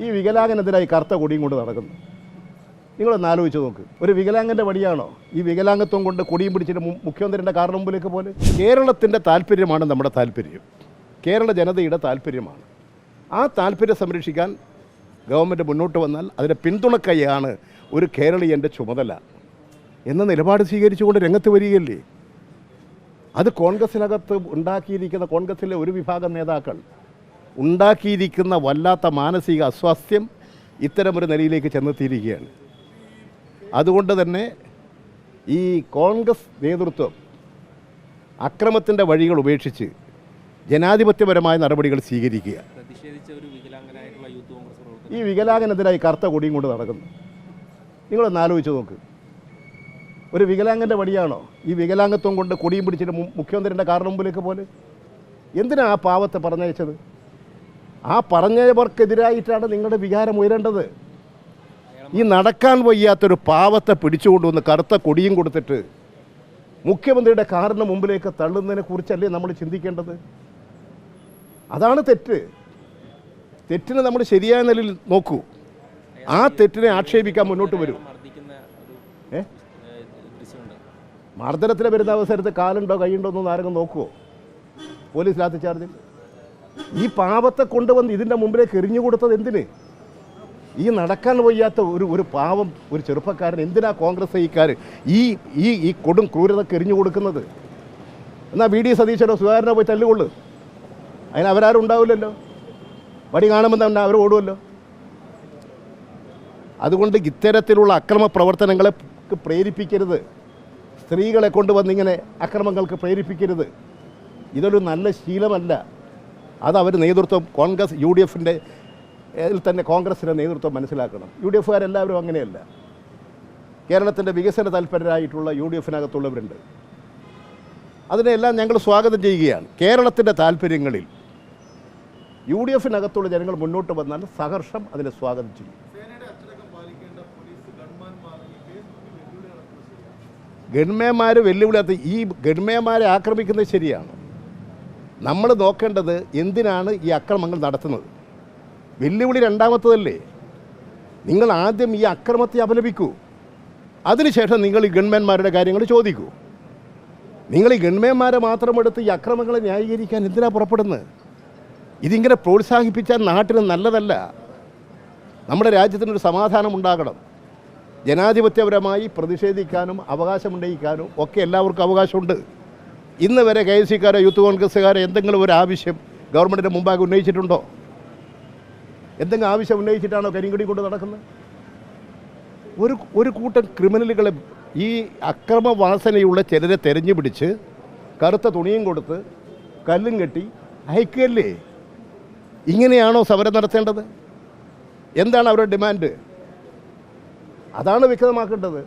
ഈ വികലാംഗനെതിരായി കറുത്ത കൊടിയും കൊണ്ട് നടക്കുന്നു. നിങ്ങളൊന്ന് ആലോചിച്ച് നോക്ക്. ഒരു വികലാംഗൻ്റെ വഴിയാണോ ഈ വികലാംഗത്വം കൊണ്ട് കൊടിയും പിടിച്ചിട്ട് മുഖ്യമന്ത്രിയുടെ കാറിന് മുമ്പിലേക്ക് പോലെ? കേരളത്തിൻ്റെ താല്പര്യമാണ് നമ്മുടെ താല്പര്യം, കേരള ജനതയുടെ താല്പര്യമാണ്. ആ താല്പര്യം സംരക്ഷിക്കാൻ ഗവൺമെൻറ് മുന്നോട്ട് വന്നാൽ അതിനെ പിന്തുണക്കുകയാണ് ഒരു കേരളീയൻ്റെ ചുമതല എന്ന നിലപാട് സ്വീകരിച്ചുകൊണ്ട് രംഗത്ത് വരികയല്ലേ. അത് കോൺഗ്രസിനകത്ത് ഉണ്ടാക്കിയിരിക്കുന്ന, കോൺഗ്രസിലെ ഒരു വിഭാഗം നേതാക്കൾ ഉണ്ടാക്കിയിരിക്കുന്ന വല്ലാത്ത മാനസിക അസ്വാസ്ഥ്യം ഇത്തരമൊരു നിലയിലേക്ക് ചെന്നെത്തിയിരിക്കുകയാണ്. അതുകൊണ്ട് തന്നെ ഈ കോൺഗ്രസ് നേതൃത്വം അക്രമത്തിൻ്റെ വഴികൾ ഉപേക്ഷിച്ച് ജനാധിപത്യപരമായ നടപടികൾ സ്വീകരിക്കുക. ഈ വികലാംഗനെതിരായി കറുത്ത കൊടിയും കൊണ്ട് നടക്കുന്നു. നിങ്ങളൊന്ന് ആലോചിച്ച് നോക്ക്. ഒരു വികലാംഗൻ്റെ വഴിയാണോ ഈ വികലാംഗത്വം കൊണ്ട് കൊടിയും പിടിച്ചിട്ട് മുഖ്യമന്ത്രിയുടെ കാറിന് മുമ്പിലേക്ക് പോലെ? എന്തിനാ ആ പാവത്തെ പറഞ്ഞയച്ചത്? ആ പറഞ്ഞവർക്കെതിരായിട്ടാണ് നിങ്ങളുടെ വികാരം ഉയരേണ്ടത്. ഈ നടക്കാൻ വയ്യാത്തൊരു പാവത്തെ പിടിച്ചുകൊണ്ടുവന്ന് കറുത്ത കൊടിയും കൊടുത്തിട്ട് മുഖ്യമന്ത്രിയുടെ കാറിന് മുമ്പിലേക്ക് തള്ളുന്നതിനെ കുറിച്ചല്ലേ നമ്മൾ ചിന്തിക്കേണ്ടത്? അതാണ് തെറ്റ്. തെറ്റിനെ നമ്മൾ ശരിയായ നിലയിൽ നോക്കൂ. ആ തെറ്റിനെ ആക്ഷേപിക്കാൻ മുന്നോട്ട് വരൂ. മർദ്ദനത്തിന് വരുന്ന അവസരത്ത് കാലുണ്ടോ കൈയുണ്ടോ എന്നൊന്നും ആരെങ്കിലും നോക്കുമോ? പോലീസ് ലാത്തി ചാർജിൽ ഈ പാവത്തെ കൊണ്ടുവന്ന് ഇതിൻ്റെ മുമ്പിലേക്ക് എറിഞ്ഞു കൊടുത്തത് എന്തിന്? ഈ നടക്കാൻ വയ്യാത്ത ഒരു പാവം ഒരു ചെറുപ്പക്കാരൻ എന്തിനാ കോൺഗ്രസ് ഈ കൊടും ക്രൂരതയ്ക്ക് എറിഞ്ഞു കൊടുക്കുന്നത്? എന്നാൽ വി ഡി സതീശനോ സുധാകരനോ പോയി തല്ലുകൊള്ളു. അതിന് അവരാരും ഉണ്ടാവില്ലല്ലോ. വടി കാണുമ്പോൾ തന്നെ അവർ ഓടുമല്ലോ. അതുകൊണ്ട് ഇത്തരത്തിലുള്ള അക്രമ പ്രവർത്തനങ്ങളെ പ്രേരിപ്പിക്കരുത്. സ്ത്രീകളെ കൊണ്ടുവന്നിങ്ങനെ അക്രമങ്ങൾക്ക് പ്രേരിപ്പിക്കരുത്. ഇതൊരു നല്ല ശീലമല്ല. അതവർ നേതൃത്വം കോൺഗ്രസ് UDFൻ്റെ തന്നെ കോൺഗ്രസിൻ്റെ നേതൃത്വം മനസ്സിലാക്കണം. UDFുകാരെല്ലാവരും അങ്ങനെയല്ല. കേരളത്തിൻ്റെ വികസന താല്പര്യരായിട്ടുള്ള UDFിനകത്തുള്ളവരുണ്ട്. അതിനെല്ലാം ഞങ്ങൾ സ്വാഗതം ചെയ്യുകയാണ്. കേരളത്തിൻ്റെ താല്പര്യങ്ങളിൽ UDFിനകത്തുള്ള ജനങ്ങൾ മുന്നോട്ട് വന്നാൽ സഹർഷം അതിനെ സ്വാഗതം ചെയ്യും. ഗൺമേന്മാർ വെല്ലുവിളിയാത്ത ഈ ഗൺമേന്മാരെ ആക്രമിക്കുന്നത് ശരിയാണ്. നമ്മൾ നോക്കേണ്ടത് എന്തിനാണ് ഈ അക്രമങ്ങൾ നടത്തുന്നത്. വെല്ലുവിളി രണ്ടാമത്തതല്ലേ. നിങ്ങൾ ആദ്യം ഈ അക്രമത്തെ അപലപിക്കൂ. അതിനുശേഷം നിങ്ങൾ ഈ ഗൺമേന്മാരുടെ കാര്യങ്ങൾ ചോദിക്കൂ. നിങ്ങൾ ഈ ഗൺമേന്മാരെ മാത്രം എടുത്ത് ഈ അക്രമങ്ങളെ ന്യായീകരിക്കാൻ എന്തിനാ പുറപ്പെടുന്നത്? ഇതിങ്ങനെ പ്രോത്സാഹിപ്പിച്ചാൽ നാട്ടിന് നല്ലതല്ല. നമ്മുടെ രാജ്യത്തിനൊരു സമാധാനം ഉണ്ടാകണം. ജനാധിപത്യപരമായി പ്രതിഷേധിക്കാനും അവകാശമുന്നയിക്കാനും ഒക്കെ എല്ലാവർക്കും അവകാശമുണ്ട്. ഇന്ന് വരെ KSCക്കാരോ യൂത്ത് കോൺഗ്രസ്സുകാരോ എന്തെങ്കിലും ഒരു ആവശ്യം ഗവൺമെൻറ്റിൻ്റെ മുമ്പാകെ ഉന്നയിച്ചിട്ടുണ്ടോ? എന്തെങ്കിലും ആവശ്യം ഉന്നയിച്ചിട്ടാണോ കരിങ്കടി കൊണ്ട് നടക്കുന്നത്? ഒരു കൂട്ടം ക്രിമിനലുകളെ, ഈ അക്രമവാസനയുള്ള ചിലരെ തെരഞ്ഞു പിടിച്ച് കറുത്ത തുണിയും കൊടുത്ത് കല്ലും കെട്ടി അയക്കുകയല്ലേ. ഇങ്ങനെയാണോ സമരം നടത്തേണ്ടത്? എന്താണ് അവരുടെ ഡിമാൻഡ്? അതാണ് വ്യക്തമാക്കേണ്ടത്.